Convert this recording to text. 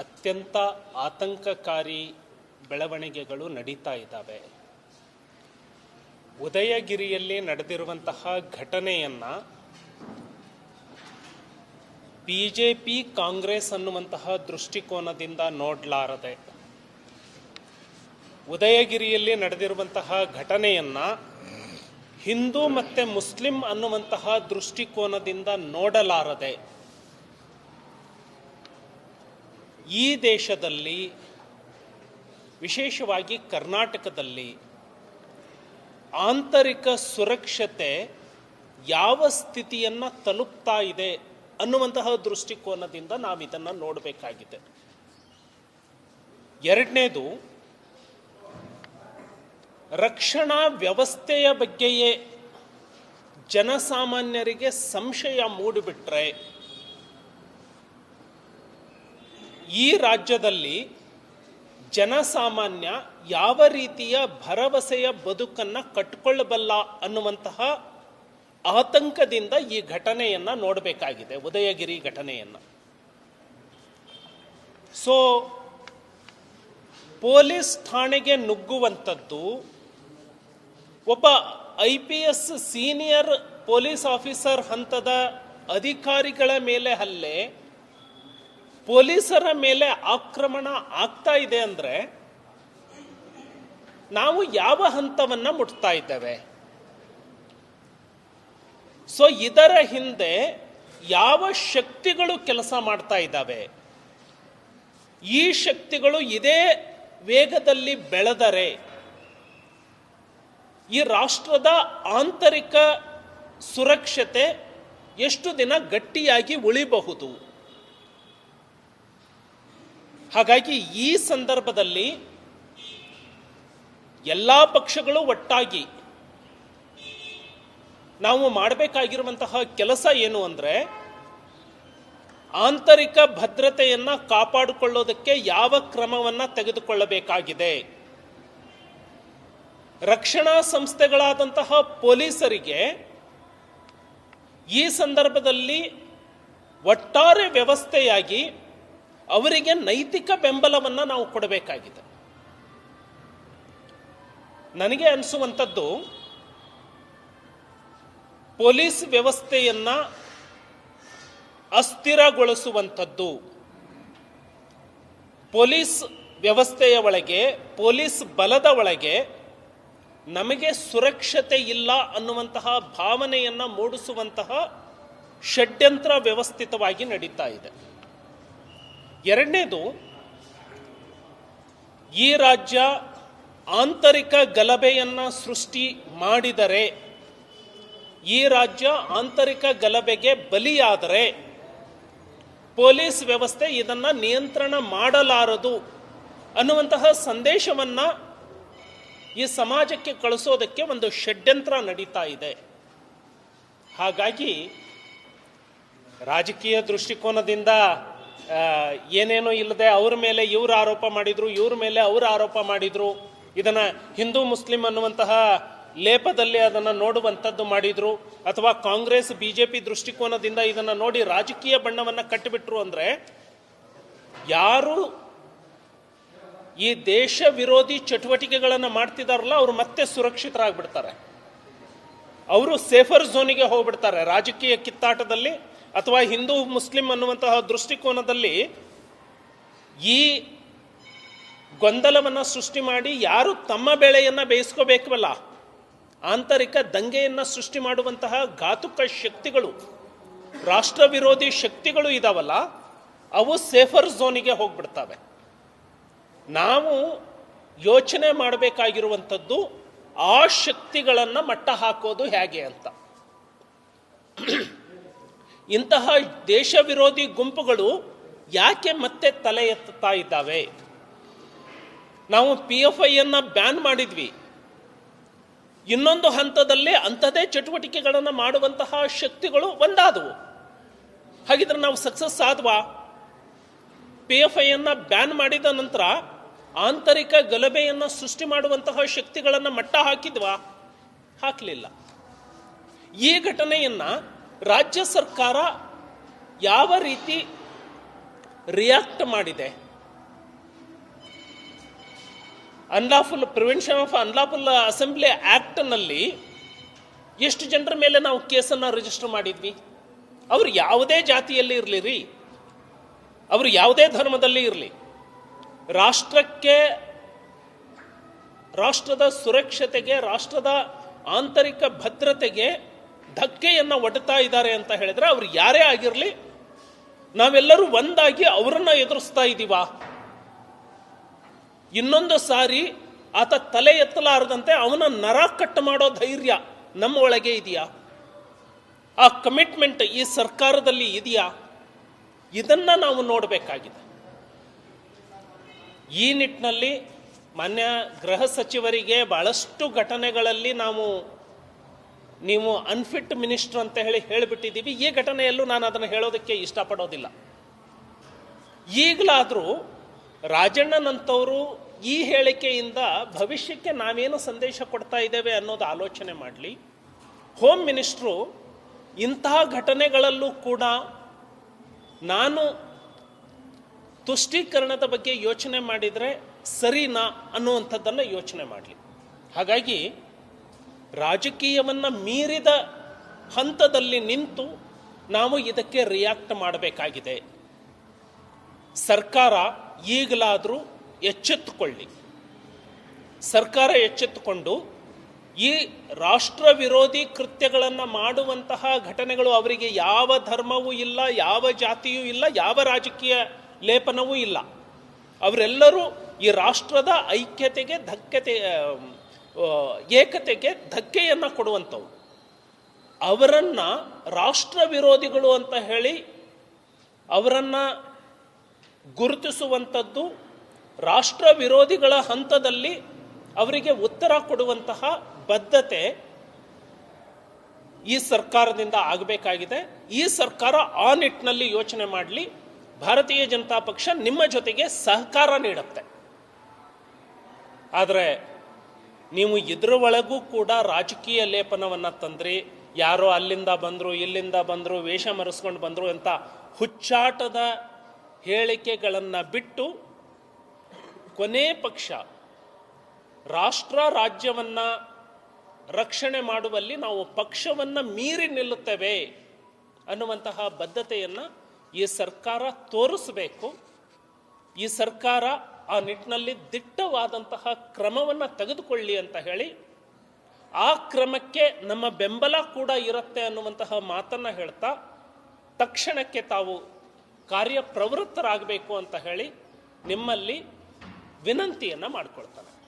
ಅತ್ಯಂತ ಆತಂಕಕಾರಿ ಬೆಳವಣಿಗೆಗಳು ನಡೀತಾ ಇದ್ದಾವೆ. ಉದಯಗಿರಿಯಲ್ಲಿ ನಡೆದಿರುವಂತಹ ಘಟನೆಯನ್ನು ಬಿಜೆಪಿ ಕಾಂಗ್ರೆಸ್ ಅನ್ನುವಂತಹ ದೃಷ್ಟಿಕೋನದಿಂದ ನೋಡಲಾರದೆ, ಉದಯಗಿರಿಯಲ್ಲಿ ನಡೆದಿರುವಂತಹ ಘಟನೆಯನ್ನು ಹಿಂದೂ ಮತ್ತು ಮುಸ್ಲಿಂ ಅನ್ನುವಂತಹ ದೃಷ್ಟಿಕೋನದಿಂದ ನೋಡಲಾರದೆ, ಈ ದೇಶದಲ್ಲಿ ವಿಶೇಷವಾಗಿ ಕರ್ನಾಟಕದಲ್ಲಿ ಆಂತರಿಕ ಸುರಕ್ಷತೆ ಯಾವ ಸ್ಥಿತಿಯನ್ನು ತಲುಪ್ತಾ ಇದೆ ಅನ್ನುವಂತಹ ದೃಷ್ಟಿಕೋನದಿಂದ ನಾವಿದನ್ನು ನೋಡಬೇಕಾಗಿದೆ. ಎರಡನೇದು, ರಕ್ಷಣಾ ವ್ಯವಸ್ಥೆಯ ಬಗ್ಗೆಯೇ ಜನಸಾಮಾನ್ಯರಿಗೆ ಸಂಶಯ ಮೂಡಿಬಿಟ್ರೆ ಈ ರಾಜ್ಯದಲ್ಲಿ ಜನಸಾಮಾನ್ಯ ಯಾವ ರೀತಿಯ ಭರವಸೆಯ ಬದುಕನ್ನು ಕಟ್ಟಿಕೊಳ್ಳಬಲ್ಲ ಅನ್ನುವಂತಹ ಆತಂಕದಿಂದ ಈ ಘಟನೆಯನ್ನು ನೋಡಬೇಕಾಗಿದೆ, ಉದಯಗಿರಿ ಘಟನೆಯನ್ನು. ಸೊ ಪೊಲೀಸ್ ಠಾಣೆಗೆ ನುಗ್ಗುವಂಥದ್ದು, ಒಬ್ಬ IPS ಸೀನಿಯರ್ ಪೊಲೀಸ್ ಆಫೀಸರ್ ಹಂತದ ಅಧಿಕಾರಿಗಳ ಮೇಲೆ ಹಲ್ಲೆ, ಪೊಲೀಸರ ಮೇಲೆ ಆಕ್ರಮಣ ಆಗ್ತಾ ಇದೆ ಅಂದರೆ ನಾವು ಯಾವ ಹಂತವನ್ನು ಮುಟ್ತಾ ಇದ್ದೇವೆ? ಸೊ ಇದರ ಹಿಂದೆ ಯಾವ ಶಕ್ತಿಗಳು ಕೆಲಸ ಮಾಡ್ತಾ ಇದ್ದಾವೆ? ಈ ಶಕ್ತಿಗಳು ಇದೇ ವೇಗದಲ್ಲಿ ಬೆಳೆದರೆ ಈ ರಾಷ್ಟ್ರದ ಆಂತರಿಕ ಸುರಕ್ಷತೆ ಎಷ್ಟು ದಿನ ಗಟ್ಟಿಯಾಗಿ ಉಳಿಬಹುದು? ಹಾಗಾಗಿ ಈ ಸಂದರ್ಭದಲ್ಲಿ ಎಲ್ಲ ಪಕ್ಷಗಳು ಒಟ್ಟಾಗಿ ನಾವು ಮಾಡಬೇಕಾಗಿರುವಂತಹ ಕೆಲಸ ಏನು ಅಂದರೆ, ಆಂತರಿಕ ಭದ್ರತೆಯನ್ನು ಕಾಪಾಡಿಕೊಳ್ಳೋದಕ್ಕೆ ಯಾವ ಕ್ರಮವನ್ನು ತೆಗೆದುಕೊಳ್ಳಬೇಕಾಗಿದೆ, ರಕ್ಷಣಾ ಸಂಸ್ಥೆಗಳಾದಂತಹ ಪೊಲೀಸರಿಗೆ ಈ ಸಂದರ್ಭದಲ್ಲಿ ಒಟ್ಟಾರೆ ವ್ಯವಸ್ಥೆಯಾಗಿ ಅವರಿಗೆ ನೈತಿಕ ಬೆಂಬಲವನ್ನು ನಾವು ಕೊಡಬೇಕಾಗಿದೆ. ನನಗೆ ಅನಿಸುವಂಥದ್ದು, ಪೊಲೀಸ್ ವ್ಯವಸ್ಥೆಯನ್ನು ಅಸ್ಥಿರಗೊಳಿಸುವಂಥದ್ದು, ಪೊಲೀಸ್ ವ್ಯವಸ್ಥೆಯ ಒಳಗೆ, ಪೊಲೀಸ್ ಬಲದ ಒಳಗೆ ನಮಗೆ ಸುರಕ್ಷತೆ ಇಲ್ಲ ಅನ್ನುವಂತಹ ಭಾವನೆಯನ್ನು ಮೂಡಿಸುವಂತಹ ಷಡ್ಯಂತ್ರ ವ್ಯವಸ್ಥಿತವಾಗಿ ನಡೀತಾ ಇದೆ. ಎರಡನೇದು, ಈ ರಾಜ್ಯ ಆಂತರಿಕ ಗಲಭೆಯನ್ನು ಸೃಷ್ಟಿ ಮಾಡಿದರೆ, ಈ ರಾಜ್ಯ ಆಂತರಿಕ ಗಲಭೆಗೆ ಬಲಿಯಾದರೆ ಪೊಲೀಸ್ ವ್ಯವಸ್ಥೆ ಇದನ್ನು ನಿಯಂತ್ರಣ ಮಾಡಲಾರದು ಅನ್ನುವಂತಹ ಸಂದೇಶವನ್ನು ಈ ಸಮಾಜಕ್ಕೆ ಕಳಿಸೋದಕ್ಕೆ ಒಂದು ಷಡ್ಯಂತ್ರ ನಡೀತಾ ಇದೆ. ಹಾಗಾಗಿ ರಾಜಕೀಯ ದೃಷ್ಟಿಕೋನದಿಂದ ಏನೇನೋ ಇಲ್ಲದೆ ಅವ್ರ ಮೇಲೆ ಇವರು ಆರೋಪ ಮಾಡಿದ್ರು, ಇವ್ರ ಮೇಲೆ ಅವರು ಆರೋಪ ಮಾಡಿದ್ರು, ಇದನ್ನು ಹಿಂದೂ ಮುಸ್ಲಿಂ ಅನ್ನುವಂತಹ ಲೇಪದಲ್ಲಿ ಅದನ್ನು ನೋಡುವಂಥದ್ದು ಮಾಡಿದ್ರು, ಅಥವಾ ಕಾಂಗ್ರೆಸ್ BJP ದೃಷ್ಟಿಕೋನದಿಂದ ಇದನ್ನು ನೋಡಿ ರಾಜಕೀಯ ಬಣ್ಣವನ್ನು ಕಟ್ಟಿಬಿಟ್ರು ಅಂದರೆ, ಯಾರು ಈ ದೇಶ ವಿರೋಧಿ ಚಟುವಟಿಕೆಗಳನ್ನು ಮಾಡ್ತಿದಾರಲ್ಲ ಅವರು ಮತ್ತೆ ಸುರಕ್ಷಿತರಾಗ್ಬಿಡ್ತಾರೆ, ಅವರು ಸೇಫರ್ ಝೋನಿಗೆ ಹೋಗ್ಬಿಡ್ತಾರೆ. ರಾಜಕೀಯ ಕಿತ್ತಾಟದಲ್ಲಿ ಅಥವಾ ಹಿಂದೂ ಮುಸ್ಲಿಂ ಅನ್ನುವಂತಹ ದೃಷ್ಟಿಕೋನದಲ್ಲಿ ಈ ಗೊಂದಲವನ್ನು ಸೃಷ್ಟಿ ಮಾಡಿ ಯಾರು ತಮ್ಮ ಬೆಳೆಯನ್ನು ಬೇಯಿಸ್ಕೋಬೇಕಲ್ಲ, ಆಂತರಿಕ ದಂಗೆಯನ್ನು ಸೃಷ್ಟಿ ಮಾಡುವಂತಹ ಘಾತುಕ ಶಕ್ತಿಗಳು, ರಾಷ್ಟ್ರ ವಿರೋಧಿ ಶಕ್ತಿಗಳು ಇದಾವಲ್ಲ, ಅವು ಸೇಫರ್ ಝೋನಿಗೆ ಹೋಗ್ಬಿಡ್ತವೆ. ನಾವು ಯೋಚನೆ ಮಾಡಬೇಕಾಗಿರುವಂಥದ್ದು ಆ ಶಕ್ತಿಗಳನ್ನು ಮಟ್ಟ ಹಾಕೋದು ಹೇಗೆ ಅಂತ. ಇಂತಹ ದೇಶ ವಿರೋಧಿ ಗುಂಪುಗಳು ಯಾಕೆ ಮತ್ತೆ ತಲೆ ಎತ್ತುತ್ತಾ ಇದ್ದಾವೆ? ನಾವು PFIಯನ್ನು ಬ್ಯಾನ್ ಮಾಡಿದ್ವಿ, ಇನ್ನೊಂದು ಹಂತದಲ್ಲಿ ಅಂಥದೇ ಚಟುವಟಿಕೆಗಳನ್ನು ಮಾಡುವಂತಹ ಶಕ್ತಿಗಳು ಒಂದಾದವು. ಹಾಗಿದ್ರೆ ನಾವು ಸಕ್ಸಸ್ ಆದ್ವಾ? PFIಯನ್ನು ಬ್ಯಾನ್ ಮಾಡಿದ ನಂತರ ಆಂತರಿಕ ಗಲಭೆಯನ್ನು ಸೃಷ್ಟಿ ಮಾಡುವಂತಹ ಶಕ್ತಿಗಳನ್ನು ಮಟ್ಟ ಹಾಕಿದ್ವಾ? ಹಾಕಲಿಲ್ಲ. ಈ ಘಟನೆಯನ್ನು ರಾಜ್ಯ ಸರ್ಕಾರ ಯಾವ ರೀತಿ ರಿಯಾಕ್ಟ್ ಮಾಡಿದೆ? Unlawful prevention of unlawful assembly ಆಕ್ಟ್ನಲ್ಲಿ ಎಷ್ಟು ಜನರ ಮೇಲೆ ನಾವು ಕೇಸನ್ನು ರಿಜಿಸ್ಟರ್ ಮಾಡಿದ್ವಿ? ಅವರು ಯಾವುದೇ ಜಾತಿಯಲ್ಲಿ ಇರಲಿ ರೀ, ಅವರು ಯಾವುದೇ ಧರ್ಮದಲ್ಲಿ ಇರಲಿ, ರಾಷ್ಟ್ರಕ್ಕೆ, ರಾಷ್ಟ್ರದ ಸುರಕ್ಷತೆಗೆ, ರಾಷ್ಟ್ರದ ಆಂತರಿಕ ಭದ್ರತೆಗೆ ಧಕ್ಕೆಯನ್ನು ಒಡ್ತಾ ಇದ್ದಾರೆ ಅಂತ ಹೇಳಿದ್ರೆ ಅವ್ರು ಯಾರೇ ಆಗಿರಲಿ, ನಾವೆಲ್ಲರೂ ಒಂದಾಗಿ ಅವರನ್ನ ಎದುರಿಸ್ತಾ ಇದ್ದೀವ? ಇನ್ನೊಂದು ಸಾರಿ ಆತ ತಲೆ ಎತ್ತಲಾರದಂತೆ ಅವನ ನರ ಕಟ್ ಮಾಡೋ ಧೈರ್ಯ ನಮ್ಮ ಒಳಗೆ ಇದೆಯಾ? ಆ ಕಮಿಟ್ಮೆಂಟ್ ಈ ಸರ್ಕಾರದಲ್ಲಿ ಇದೆಯಾ? ಇದನ್ನ ನಾವು ನೋಡಬೇಕಾಗಿದೆ. ಈ ನಿಟ್ಟಿನಲ್ಲಿ ಮಾನ್ಯ ಗೃಹ ಸಚಿವರಿಗೆ ಬಹಳಷ್ಟು ಘಟನೆಗಳಲ್ಲಿ ನೀವು ಅನ್ಫಿಟ್ ಮಿನಿಸ್ಟರ್ ಅಂತ ಹೇಳಿಬಿಟ್ಟಿದ್ದೀವಿ. ಈ ಘಟನೆಯಲ್ಲೂ ನಾನು ಅದನ್ನು ಹೇಳೋದಕ್ಕೆ ಇಷ್ಟಪಡೋದಿಲ್ಲ. ಈಗಲಾದರೂ ರಾಜಣ್ಣನಂತವರು ಈ ಹೇಳಿಕೆಯಿಂದ ಭವಿಷ್ಯಕ್ಕೆ ನಾವೇನು ಸಂದೇಶ ಕೊಡ್ತಾ ಇದ್ದೇವೆ ಅನ್ನೋದು ಆಲೋಚನೆ ಮಾಡಲಿ. ಹೋಮ್ ಮಿನಿಸ್ಟ್ರು ಇಂತಹ ಘಟನೆಗಳಲ್ಲೂ ಕೂಡ ನಾನು ತುಷ್ಟೀಕರಣದ ಬಗ್ಗೆ ಯೋಚನೆ ಮಾಡಿದರೆ ಸರಿನಾ ಅನ್ನುವಂಥದ್ದನ್ನು ಯೋಚನೆ ಮಾಡಲಿ. ಹಾಗಾಗಿ ರಾಜಕೀಯವನ್ನು ಮೀರಿದ ಹಂತದಲ್ಲಿ ನಿಂತು ನಾವು ಇದಕ್ಕೆ ರಿಯಾಕ್ಟ್ ಮಾಡಬೇಕಾಗಿದೆ. ಸರ್ಕಾರ ಈಗಲಾದರೂ ಎಚ್ಚೆತ್ತುಕೊಳ್ಳಿ. ಸರ್ಕಾರ ಎಚ್ಚೆತ್ತುಕೊಂಡು ಈ ರಾಷ್ಟ್ರ ವಿರೋಧಿ ಕೃತ್ಯಗಳನ್ನು ಮಾಡುವಂತಹ ಘಟನೆಗಳು, ಅವರಿಗೆ ಯಾವ ಧರ್ಮವೂ ಇಲ್ಲ, ಯಾವ ಜಾತಿಯೂ ಇಲ್ಲ, ಯಾವ ರಾಜಕೀಯ ಲೇಪನವೂ ಇಲ್ಲ, ಅವರೆಲ್ಲರೂ ಈ ರಾಷ್ಟ್ರದ ಐಕ್ಯತೆಗೆ ಏಕತೆಗೆ ಧಕ್ಕೆಯನ್ನು ಕೊಡುವಂಥವು. ಅವರನ್ನು ರಾಷ್ಟ್ರ ವಿರೋಧಿಗಳು ಅಂತ ಹೇಳಿ ಅವರನ್ನು ಗುರುತಿಸುವಂಥದ್ದು, ರಾಷ್ಟ್ರ ವಿರೋಧಿಗಳ ಹಂತದಲ್ಲಿ ಅವರಿಗೆ ಉತ್ತರ ಕೊಡುವಂತಹ ಬದ್ಧತೆ ಈ ಸರ್ಕಾರದಿಂದ ಆಗಬೇಕಾಗಿದೆ. ಈ ಸರ್ಕಾರ ಆ ನಿಟ್ಟಿನಲ್ಲಿ ಯೋಚನೆ ಮಾಡಲಿ. ಭಾರತೀಯ ಜನತಾ ಪಕ್ಷ ನಿಮ್ಮ ಜೊತೆಗೆ ಸಹಕಾರ ನೀಡುತ್ತೆ. ಆದರೆ ನೀವು ಇದರ ಒಳಗೂ ಕೂಡ ರಾಜಕೀಯ ಲೇಪನವನ್ನು ತಂದ್ರಿ, ಯಾರೋ ಅಲ್ಲಿಂದ ಬಂದರು, ಇಲ್ಲಿಂದ ಬಂದರು, ವೇಷ ಮರೆಸ್ಕೊಂಡು ಬಂದರು ಅಂತ ಹುಚ್ಚಾಟದ ಹೇಳಿಕೆಗಳನ್ನು ಬಿಟ್ಟು ಕೊನೆ ಪಕ್ಷ ರಾಷ್ಟ್ರ ರಾಜ್ಯವನ್ನು ರಕ್ಷಣೆ ಮಾಡುವಲ್ಲಿ ನಾವು ಪಕ್ಷವನ್ನು ಮೀರಿ ನಿಲ್ಲುತ್ತೇವೆ ಅನ್ನುವಂತಹ ಬದ್ಧತೆಯನ್ನು ಈ ಸರ್ಕಾರ ತೋರಿಸಬೇಕು. ಈ ಸರ್ಕಾರ ಆ ನಿಟ್ಟಿನಲ್ಲಿ ದಿಟ್ಟವಾದಂತಹ ಕ್ರಮವನ್ನು ತೆಗೆದುಕೊಳ್ಳಿ ಅಂತ ಹೇಳಿ, ಆ ಕ್ರಮಕ್ಕೆ ನಮ್ಮ ಬೆಂಬಲ ಕೂಡ ಇರುತ್ತೆ ಅನ್ನುವಂತಹ ಮಾತನ್ನು ಹೇಳ್ತಾ ತಕ್ಷಣಕ್ಕೆ ತಾವು ಕಾರ್ಯಪ್ರವೃತ್ತರಾಗಬೇಕು ಅಂತ ಹೇಳಿ ನಿಮ್ಮಲ್ಲಿ ವಿನಂತಿಯನ್ನು ಮಾಡಿಕೊಳ್ತಾನೆ.